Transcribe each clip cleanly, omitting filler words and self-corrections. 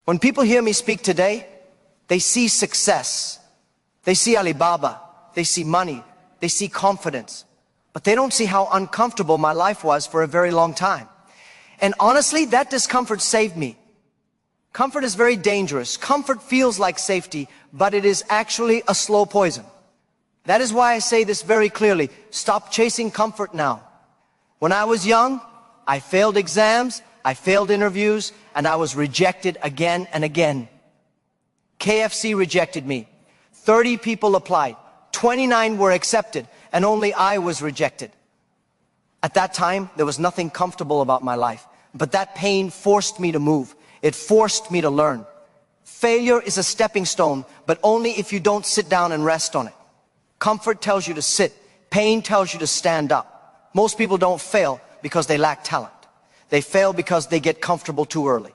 When people hear me speak today, they see success. They see Alibaba. They see money. They see confidence. But they don't see how uncomfortable my life was for a very long time. And honestly, that discomfort saved me. Comfort is very dangerous. Comfort feels like safety, but it is actually a slow poison. That is why I say this very clearly. Stop chasing comfort now. When I was young, I failed exams, I failed interviews, and I was rejected again and again. KFC rejected me. 30 people applied. 29 were accepted, and only I was rejected. At that time, there was nothing comfortable about my life, but that pain forced me to move. It forced me to learn. Failure is a stepping stone, but only if you don't sit down and rest on it. Comfort tells you to sit. Pain tells you to stand up. Most people don't fail because they lack talent. They fail because they get comfortable too early.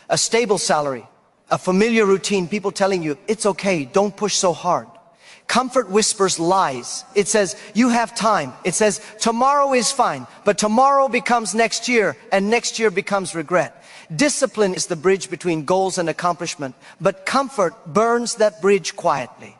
A stable salary, a familiar routine, people telling you, it's okay, don't push so hard. Comfort whispers lies. It says, you have time. It says, tomorrow is fine, but tomorrow becomes next year, and next year becomes regret. Discipline is the bridge between goals and accomplishment, but comfort burns that bridge quietly.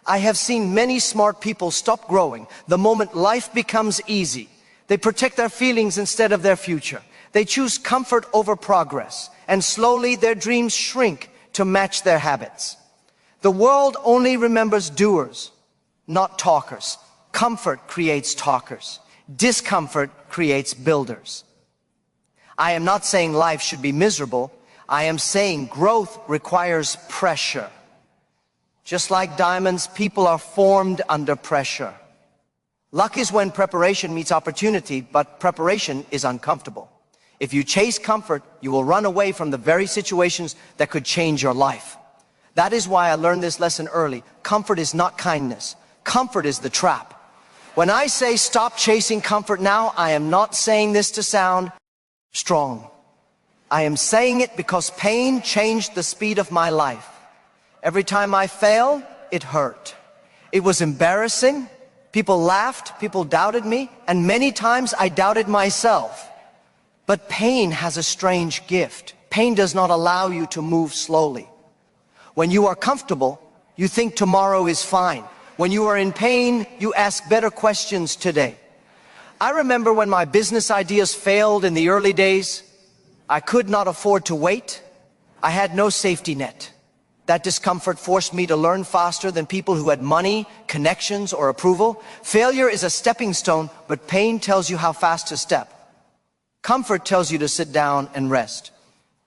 I have seen many smart people stop growing the moment life becomes easy. They protect their feelings instead of their future. They choose comfort over progress, and slowly their dreams shrink to match their habits. The world only remembers doers, not talkers. Comfort creates talkers. Discomfort creates builders. I am not saying life should be miserable. I am saying growth requires pressure. Just like diamonds, people are formed under pressure. Luck is when preparation meets opportunity, but preparation is uncomfortable. If you chase comfort, you will run away from the very situations that could change your life. That is why I learned this lesson early. Comfort is not kindness. Comfort is the trap. When I say stop chasing comfort now, I am not saying this to sound strong. I am saying it because pain changed the speed of my life. Every time I failed, it hurt. It was embarrassing. People laughed, people doubted me, and many times I doubted myself. But pain has a strange gift. Pain does not allow you to move slowly. When you are comfortable, you think tomorrow is fine. When you are in pain, you ask better questions today. I remember when my business ideas failed in the early days, I could not afford to wait. I had no safety net. That discomfort forced me to learn faster than people who had money, connections, or approval. Failure is a stepping stone, but pain tells you how fast to step. Comfort tells you to sit down and rest.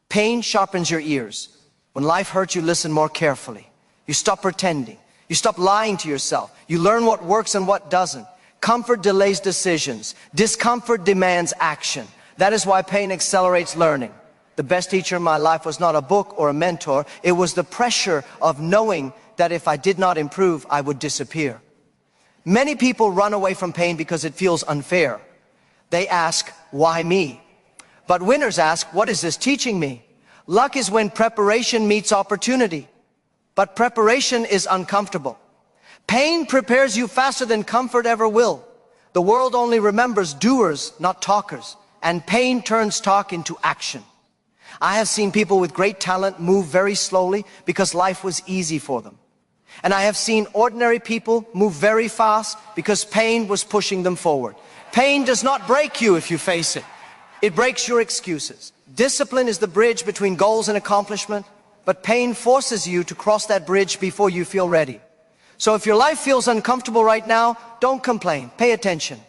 Pain sharpens your ears. When life hurts, you listen more carefully. You stop pretending. You stop lying to yourself. You learn what works and what doesn't. Comfort delays decisions. Discomfort demands action. That is why pain accelerates learning. The best teacher in my life was not a book or a mentor. It was the pressure of knowing that if I did not improve, I would disappear. Many people run away from pain because it feels unfair. They ask, why me? But winners ask, what is this teaching me? Luck is when preparation meets opportunity. But preparation is uncomfortable. Pain prepares you faster than comfort ever will. The world only remembers doers, not talkers. And pain turns talk into action. I have seen people with great talent move very slowly because life was easy for them. And I have seen ordinary people move very fast because pain was pushing them forward. Pain does not break you if you face it. It breaks your excuses. Discipline is the bridge between goals and accomplishment, but pain forces you to cross that bridge before you feel ready. So if your life feels uncomfortable right now, don't complain. Pay attention.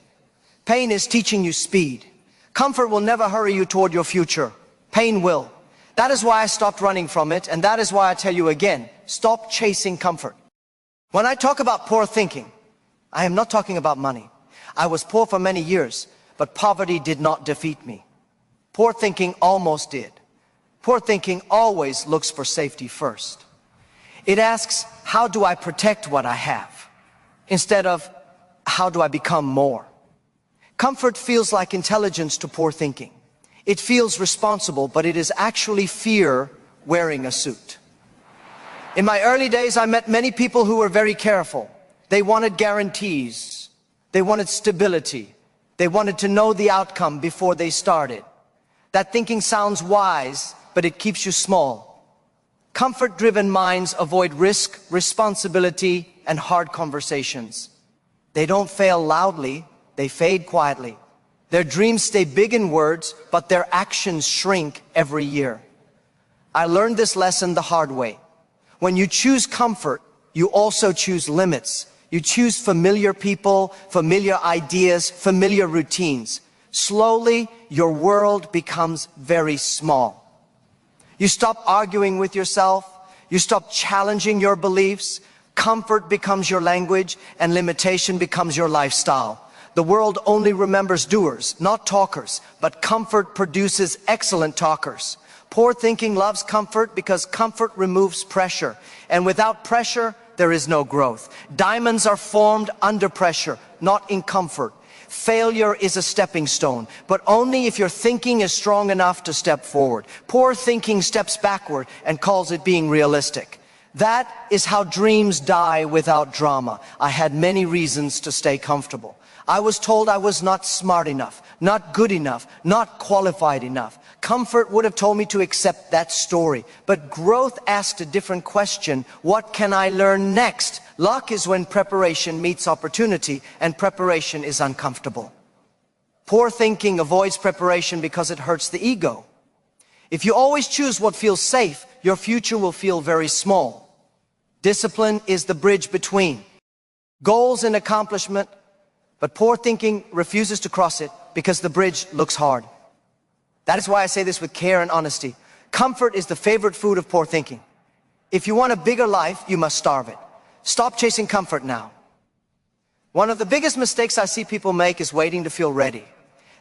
Pain is teaching you speed. Comfort will never hurry you toward your future. Pain will. That is why I stopped running from it, and that is why I tell you again, stop chasing comfort. When I talk about poor thinking, I am not talking about money. I was poor for many years, but poverty did not defeat me. Poor thinking almost did. Poor thinking always looks for safety first. It asks, how do I protect what I have? Instead of, how do I become more? Comfort feels like intelligence to poor thinking. It feels responsible, but it is actually fear wearing a suit. In my early days, I met many people who were very careful. They wanted guarantees. They wanted stability. They wanted to know the outcome before they started. That thinking sounds wise, but it keeps you small. Comfort-driven minds avoid risk, responsibility, and hard conversations. They don't fail loudly, they fade quietly. Their dreams stay big in words, but their actions shrink every year. I learned this lesson the hard way. When you choose comfort, you also choose limits. You choose familiar people, familiar ideas, familiar routines. Slowly, your world becomes very small. You stop arguing with yourself. You stop challenging your beliefs. Comfort becomes your language, and limitation becomes your lifestyle. The world only remembers doers, not talkers, but comfort produces excellent talkers. Poor thinking loves comfort because comfort removes pressure, and without pressure, there is no growth. Diamonds are formed under pressure, not in comfort. Failure is a stepping stone, but only if your thinking is strong enough to step forward. Poor thinking steps backward and calls it being realistic. That is how dreams die without drama. I had many reasons to stay comfortable. I was told I was not smart enough, not good enough, not qualified enough. Comfort would have told me to accept that story. But growth asked a different question. What can I learn next? Luck is when preparation meets opportunity, and preparation is uncomfortable. Poor thinking avoids preparation because it hurts the ego. If you always choose what feels safe, your future will feel very small. Discipline is the bridge between goals and accomplishment, but poor thinking refuses to cross it because the bridge looks hard. That is why I say this with care and honesty. Comfort is the favorite food of poor thinking. If you want a bigger life, you must starve it. Stop chasing comfort now. One of the biggest mistakes I see people make is waiting to feel ready.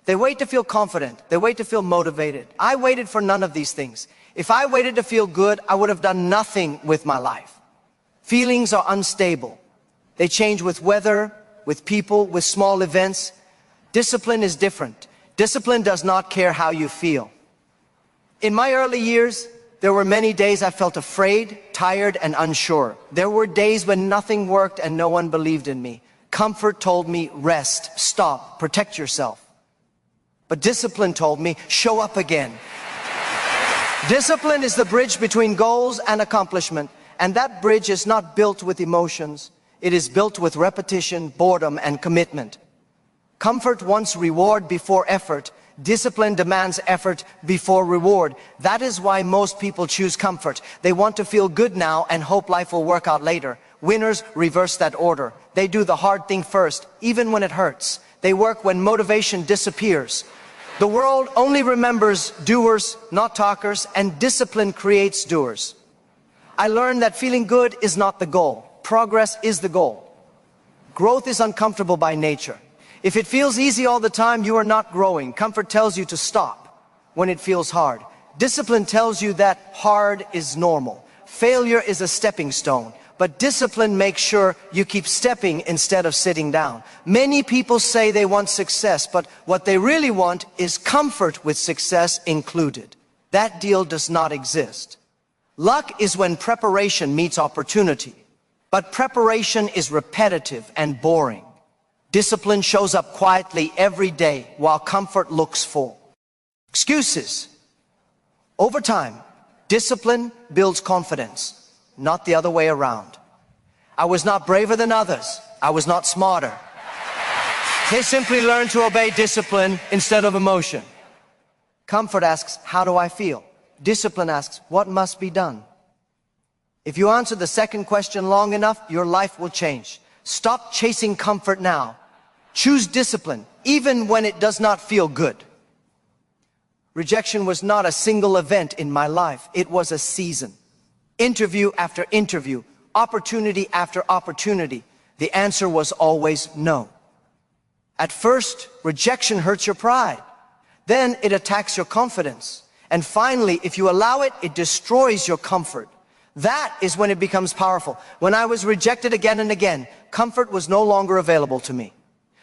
They wait to feel confident. They wait to feel motivated. I waited for none of these things. If I waited to feel good, I would have done nothing with my life. Feelings are unstable. They change with weather, with people, with small events. Discipline is different. Discipline does not care how you feel. In my early years, there were many days I felt afraid, tired, and unsure. There were days when nothing worked and no one believed in me. Comfort told me, rest, stop, protect yourself. But discipline told me, show up again. Discipline is the bridge between goals and accomplishment, and that bridge is not built with emotions. It is built with repetition, boredom, and commitment. Comfort wants reward before effort. Discipline demands effort before reward. That is why most people choose comfort. They want to feel good now and hope life will work out later. Winners reverse that order. They do the hard thing first, even when it hurts. They work when motivation disappears. The world only remembers doers, not talkers, and discipline creates doers. I learned that feeling good is not the goal. Progress is the goal. Growth is uncomfortable by nature. If it feels easy all the time, you are not growing. Comfort tells you to stop when it feels hard. Discipline tells you that hard is normal. Failure is a stepping stone, but discipline makes sure you keep stepping instead of sitting down. Many people say they want success, but what they really want is comfort with success included. That deal does not exist. Luck is when preparation meets opportunity, but preparation is repetitive and boring. Discipline shows up quietly every day while comfort looks full. Excuses. Over time, discipline builds confidence, not the other way around. I was not braver than others. I was not smarter. They simply learned to obey discipline instead of emotion. Comfort asks, how do I feel? Discipline asks, what must be done? If you answer the second question long enough, your life will change. Stop chasing comfort now. Choose discipline, even when it does not feel good. Rejection was not a single event in my life. It was a season. Interview after interview, opportunity after opportunity. The answer was always no. At first, rejection hurts your pride. Then it attacks your confidence. And finally, if you allow it, it destroys your comfort. That is when it becomes powerful. When I was rejected again and again, comfort was no longer available to me.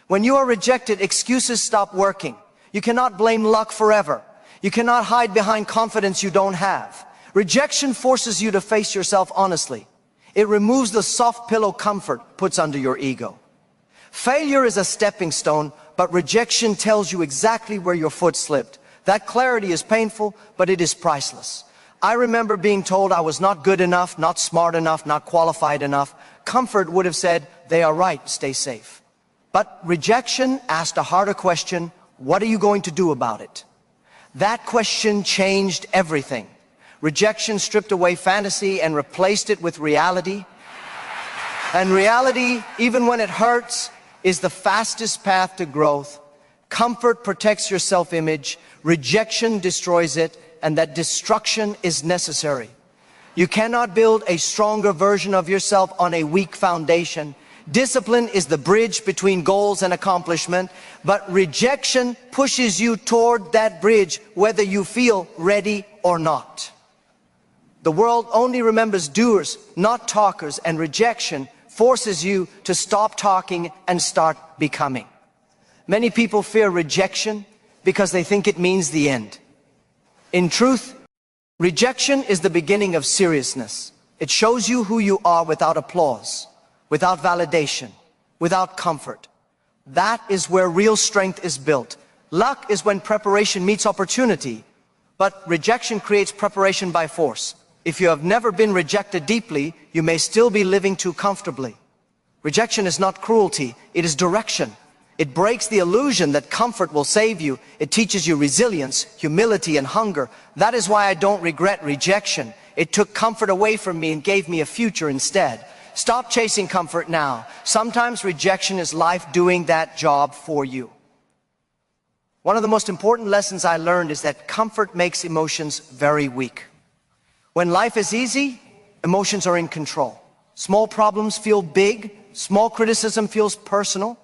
When you are rejected, excuses stop working. You cannot blame luck forever. You cannot hide behind confidence you don't have. Rejection forces you to face yourself honestly. It removes the soft pillow comfort puts under your ego. Failure is a stepping stone, but rejection tells you exactly where your foot slipped. That clarity is painful, but it is priceless. I remember being told I was not good enough, not smart enough, not qualified enough. Comfort would have said, they are right, stay safe. But rejection asked a harder question, what are you going to do about it? That question changed everything. Rejection stripped away fantasy and replaced it with reality. And reality, even when it hurts, is the fastest path to growth. Comfort protects your self-image. Rejection destroys it, and that destruction is necessary. You cannot build a stronger version of yourself on a weak foundation. Discipline is the bridge between goals and accomplishment, but rejection pushes you toward that bridge whether you feel ready or not. The world only remembers doers, not talkers, and rejection forces you to stop talking and start becoming. Many people fear rejection because they think it means the end. In truth, rejection is the beginning of seriousness. It shows you who you are without applause, without validation, without comfort. That is where real strength is built. Luck is when preparation meets opportunity, but rejection creates preparation by force. If you have never been rejected deeply, you may still be living too comfortably. Rejection is not cruelty, it is direction. It breaks the illusion that comfort will save you. It teaches you resilience, humility, and hunger. That is why I don't regret rejection. It took comfort away from me and gave me a future instead. Stop chasing comfort now. Sometimes rejection is life doing that job for you. One of the most important lessons I learned is that comfort makes emotions very weak. When life is easy, emotions are in control. Small problems feel big. Small criticism feels personal.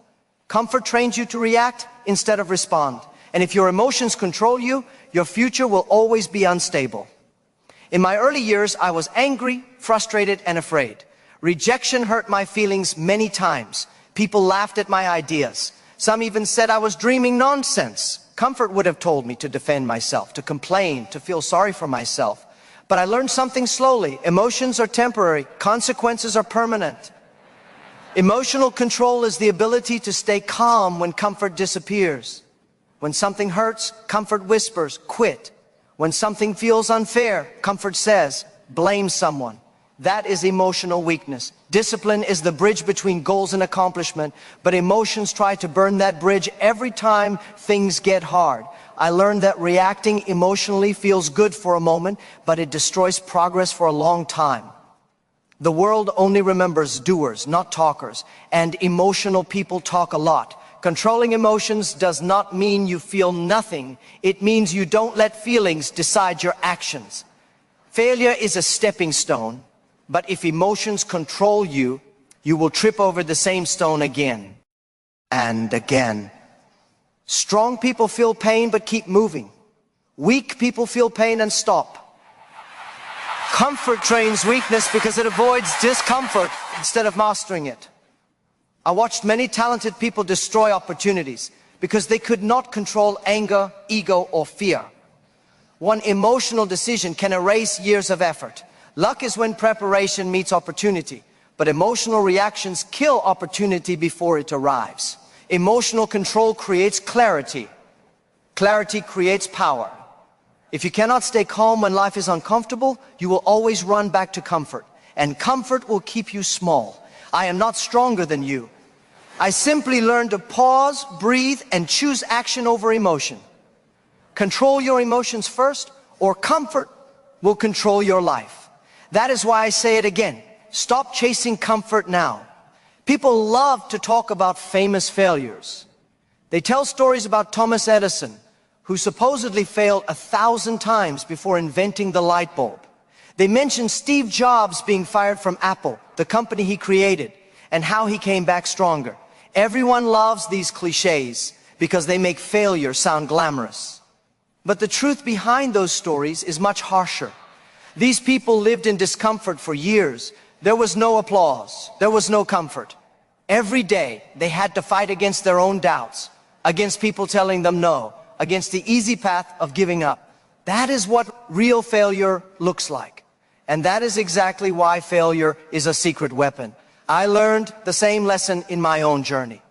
Comfort trains you to react instead of respond. And if your emotions control you, your future will always be unstable. In my early years, I was angry, frustrated, and afraid. Rejection hurt my feelings many times. People laughed at my ideas. Some even said I was dreaming nonsense. Comfort would have told me to defend myself, to complain, to feel sorry for myself. But I learned something slowly. Emotions are temporary. Consequences are permanent. Emotional control is the ability to stay calm when comfort disappears. When something hurts, comfort whispers, quit. When something feels unfair, comfort says, blame someone. That is emotional weakness. Discipline is the bridge between goals and accomplishment, but emotions try to burn that bridge every time things get hard. I learned that reacting emotionally feels good for a moment, but it destroys progress for a long time. The world only remembers doers, not talkers, and emotional people talk a lot. Controlling emotions does not mean you feel nothing. It means you don't let feelings decide your actions. Failure is a stepping stone, but if emotions control you, you will trip over the same stone again and again. Strong people feel pain but keep moving. Weak people feel pain and stop. Comfort trains weakness because it avoids discomfort instead of mastering it. I watched many talented people destroy opportunities because they could not control anger, ego, or fear. One emotional decision can erase years of effort. Luck is when preparation meets opportunity, but emotional reactions kill opportunity before it arrives. Emotional control creates clarity. Clarity creates power. If you cannot stay calm when life is uncomfortable, you will always run back to comfort. And comfort will keep you small. I am not stronger than you. I simply learned to pause, breathe, and choose action over emotion. Control your emotions first, or comfort will control your life. That is why I say it again. Stop chasing comfort now. People love to talk about famous failures. They tell stories about Thomas Edison, who supposedly failed 1,000 times before inventing the light bulb. They mention Steve Jobs being fired from Apple, the company he created, and how he came back stronger. Everyone loves these cliches because they make failure sound glamorous. But the truth behind those stories is much harsher. These people lived in discomfort for years. There was no applause. There was no comfort. Every day they had to fight against their own doubts, against people telling them no, against the easy path of giving up. That is what real failure looks like. And that is exactly why failure is a secret weapon. I learned the same lesson in my own journey.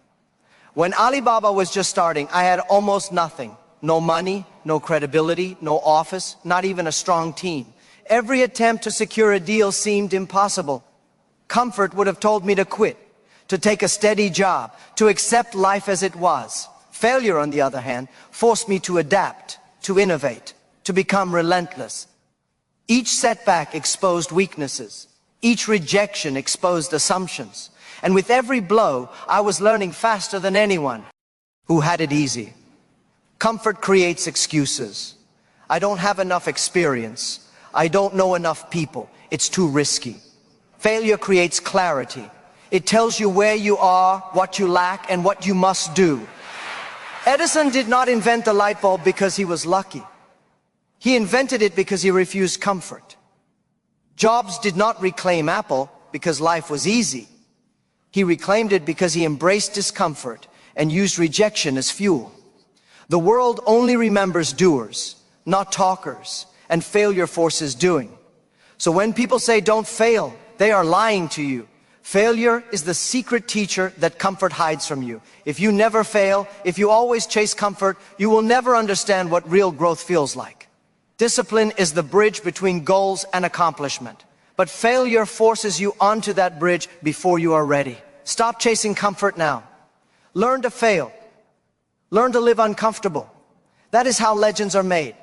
When Alibaba was just starting, I had almost nothing. No money, no credibility, no office, not even a strong team. Every attempt to secure a deal seemed impossible. Comfort would have told me to quit, to take a steady job, to accept life as it was. Failure, on the other hand, forced me to adapt, to innovate, to become relentless. Each setback exposed weaknesses. Each rejection exposed assumptions. And with every blow, I was learning faster than anyone who had it easy. Comfort creates excuses. I don't have enough experience. I don't know enough people. It's too risky. Failure creates clarity. It tells you where you are, what you lack, and what you must do. Edison did not invent the light bulb because he was lucky. He invented it because he refused comfort. Jobs did not reclaim Apple because life was easy. He reclaimed it because he embraced discomfort and used rejection as fuel. The world only remembers doers, not talkers, and failure forces doing. So when people say don't fail, they are lying to you. Failure is the secret teacher that comfort hides from you. If you never fail, if you always chase comfort, you will never understand what real growth feels like. Discipline is the bridge between goals and accomplishment. But failure forces you onto that bridge before you are ready. Stop chasing comfort now. Learn to fail. Learn to live uncomfortable. That is how legends are made.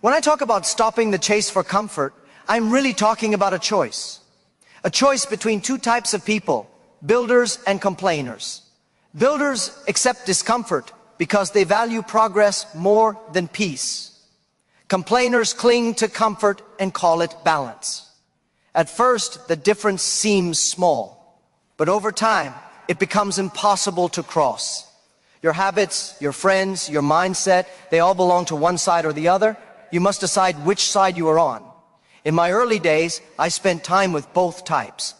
When I talk about stopping the chase for comfort, I'm really talking about a choice. A choice between two types of people, builders and complainers. Builders accept discomfort because they value progress more than peace. Complainers cling to comfort and call it balance. At first, the difference seems small, but over time, it becomes impossible to cross. Your habits, your friends, your mindset, they all belong to one side or the other. You must decide which side you are on. In my early days, I spent time with both types.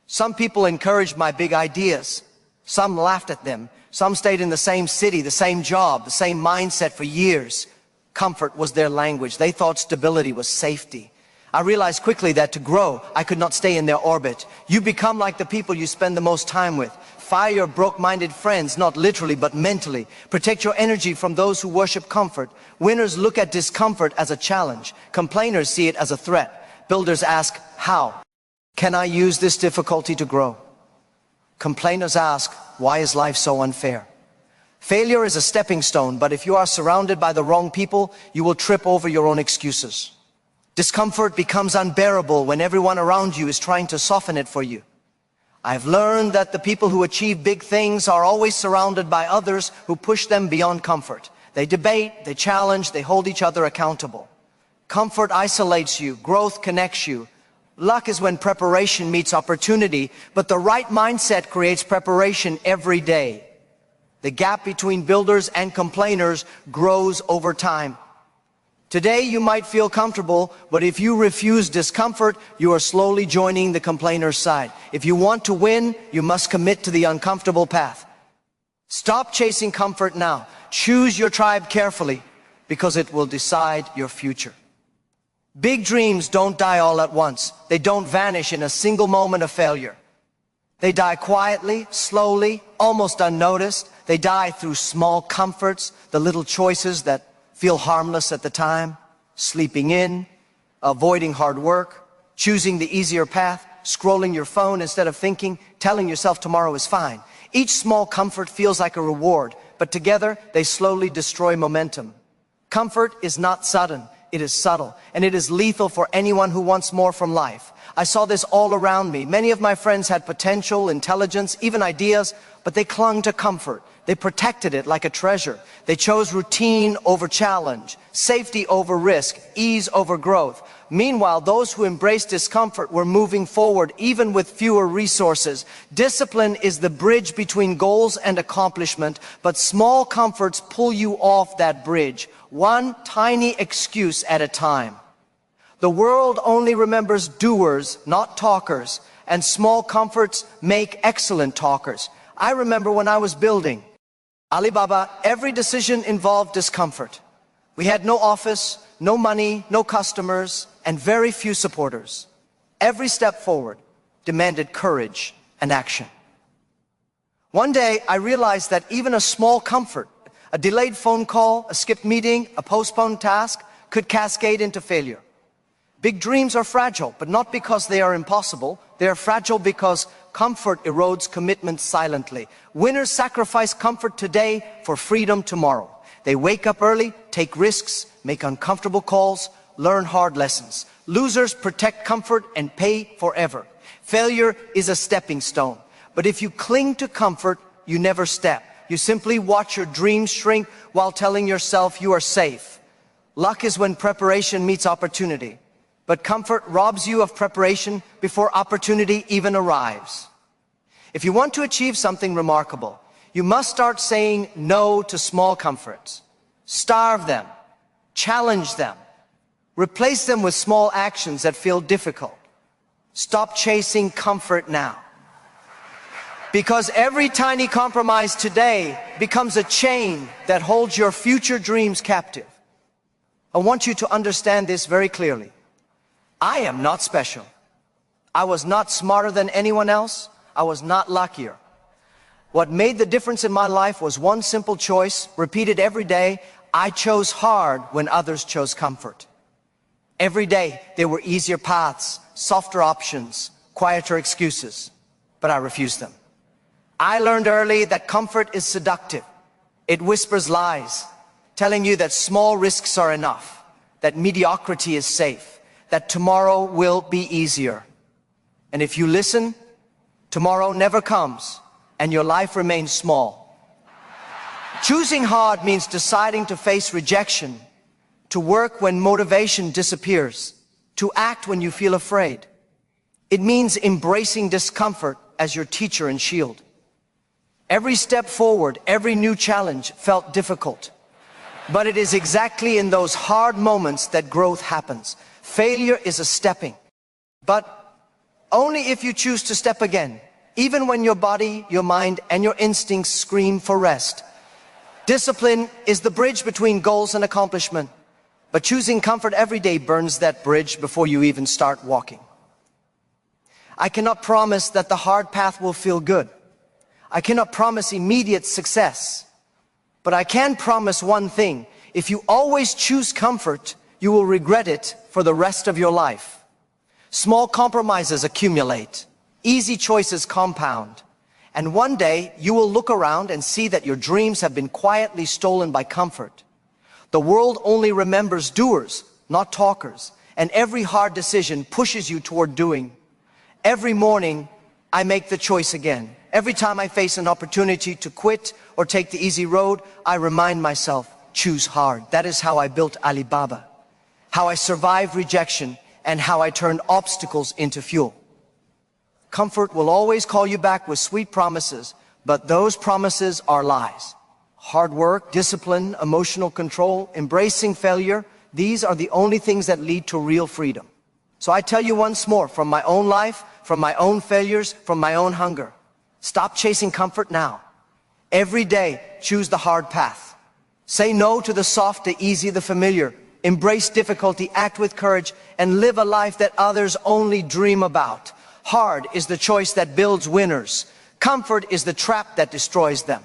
Some people encouraged my big ideas. Some laughed at them. Some stayed in the same city, the same job, the same mindset for years. Comfort was their language. They thought stability was safety. I realized quickly that to grow, I could not stay in their orbit. You become like the people you spend the most time with. Fire your broke-minded friends, not literally but mentally. Protect your energy from those who worship comfort. Winners look at discomfort as a challenge. Complainers see it as a threat. Builders ask, how can I use this difficulty to grow? Complainers ask, why is life so unfair? Failure is a stepping stone, but if you are surrounded by the wrong people, you will trip over your own excuses. Discomfort becomes unbearable when everyone around you is trying to soften it for you. I've learned that the people who achieve big things are always surrounded by others who push them beyond comfort. They debate, they challenge, they hold each other accountable. Comfort isolates you, growth connects you. Luck is when preparation meets opportunity, but the right mindset creates preparation every day. The gap between builders and complainers grows over time. Today you might feel comfortable, but if you refuse discomfort, you are slowly joining the complainer's side. If you want to win, you must commit to the uncomfortable path. Stop chasing comfort now. Choose your tribe carefully, because it will decide your future. Big dreams don't die all at once. They don't vanish in a single moment of failure. They die quietly, slowly, almost unnoticed. They die through small comforts, the little choices that feel harmless at the time. Sleeping in, avoiding hard work, choosing the easier path, scrolling your phone instead of thinking, telling yourself tomorrow is fine. Each small comfort feels like a reward, but together they slowly destroy momentum. Comfort is not sudden, it is subtle, and it is lethal for anyone who wants more from life. I saw this all around me. Many of my friends had potential, intelligence, even ideas, but they clung to comfort. They protected it like a treasure. They chose routine over challenge, safety over risk, ease over growth. Meanwhile, those who embraced discomfort were moving forward even with fewer resources. Discipline is the bridge between goals and accomplishment, but small comforts pull you off that bridge, one tiny excuse at a time. The world only remembers doers, not talkers, and small comforts make excellent talkers. I remember when I was building Alibaba, every decision involved discomfort. We had no office, no money, no customers, and very few supporters. Every step forward demanded courage and action. One day, I realized that even a small comfort, a delayed phone call, a skipped meeting, a postponed task, could cascade into failure. Big dreams are fragile, but not because they are impossible. They are fragile because comfort erodes commitment silently. Winners sacrifice comfort today for freedom tomorrow. They wake up early, take risks, make uncomfortable calls, learn hard lessons. Losers protect comfort and pay forever. Failure is a stepping stone. But if you cling to comfort, you never step. You simply watch your dreams shrink while telling yourself you are safe. Luck is when preparation meets opportunity. But comfort robs you of preparation before opportunity even arrives. If you want to achieve something remarkable, you must start saying no to small comforts. Starve them. Challenge them. Replace them with small actions that feel difficult. Stop chasing comfort now. Because every tiny compromise today becomes a chain that holds your future dreams captive. I want you to understand this very clearly. I am not special. I was not smarter than anyone else. I was not luckier. What made the difference in my life was one simple choice, repeated every day. I chose hard when others chose comfort. Every day there were easier paths, softer options, quieter excuses, but I refused them. I learned early that comfort is seductive. It whispers lies, telling you that small risks are enough, that mediocrity is safe, that tomorrow will be easier. And if you listen, tomorrow never comes, and your life remains small. Choosing hard means deciding to face rejection, to work when motivation disappears, to act when you feel afraid. It means embracing discomfort as your teacher and shield. Every step forward, every new challenge felt difficult. But it is exactly in those hard moments that growth happens. Failure is a stepping, but only if you choose to step again, even when your body, your mind, and your instincts scream for rest. Discipline is the bridge between goals and accomplishment, but choosing comfort every day burns that bridge before you even start walking. I cannot promise that the hard path will feel good. I cannot promise immediate success. But I can promise one thing. If you always choose comfort, you will regret it for the rest of your life. Small compromises accumulate. Easy choices compound. And one day, you will look around and see that your dreams have been quietly stolen by comfort. The world only remembers doers, not talkers. And every hard decision pushes you toward doing. Every morning, I make the choice again. Every time I face an opportunity to quit or take the easy road, I remind myself, choose hard. That is how I built Alibaba, how I survived rejection, and how I turned obstacles into fuel. Comfort will always call you back with sweet promises, but those promises are lies. Hard work, discipline, emotional control, embracing failure, these are the only things that lead to real freedom. So I tell you once more, from my own life, from my own failures, from my own hunger, stop chasing comfort now. Every day, choose the hard path. Say no to the soft, the easy, the familiar. Embrace difficulty, act with courage, and live a life that others only dream about. Hard is the choice that builds winners. Comfort is the trap that destroys them.